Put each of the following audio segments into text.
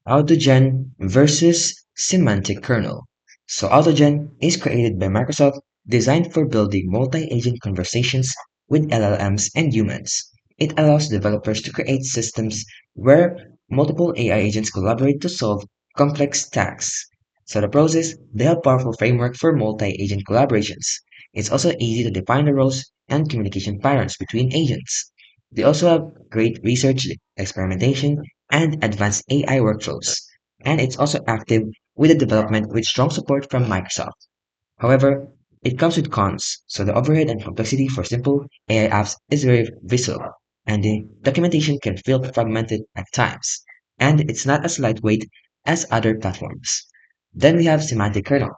Autogen versus Semantic Kernel. So Autogen is created by Microsoft, designed for building multi-agent conversations with LLMs and humans. It allows developers to create systems where multiple AI agents collaborate to solve complex tasks. So the process, they have powerful framework for multi-agent collaborations. It's also easy to define the roles and communication patterns between agents. They also have great research, experimentation, and advanced AI workflows, and it's also active with the development with strong support from Microsoft. However, it comes with cons, so the overhead and complexity for simple AI apps is very visible, and the documentation can feel fragmented at times, and it's not as lightweight as other platforms. Then we have Semantic Kernel.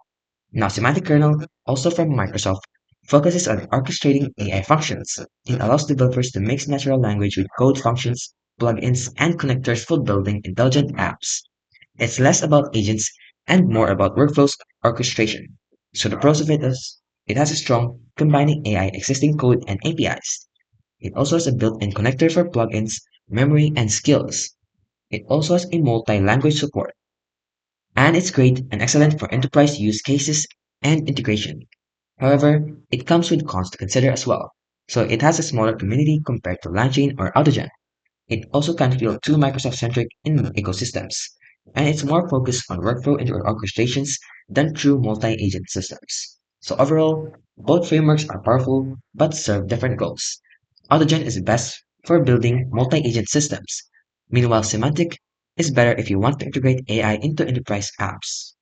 Now, Semantic Kernel, also from Microsoft, focuses on orchestrating AI functions. It allows developers to mix natural language with code functions, plugins, and connectors for building intelligent apps. It's less about agents and more about workflows orchestration. So the pros of it is it has a strong combining AI existing code and APIs. It also has a built-in connector for plugins, memory, and skills. It also has a multi-language support, and it's great and excellent for enterprise use cases and integration. However, it comes with cons to consider as well. So it has a smaller community compared to LangChain or Autogen. It also can feel too Microsoft-centric in ecosystems, and it's more focused on workflow and orchestrations than true multi-agent systems. So overall, both frameworks are powerful but serve different goals. Autogen is best for building multi-agent systems. Meanwhile, Semantic is better if you want to integrate AI into enterprise apps.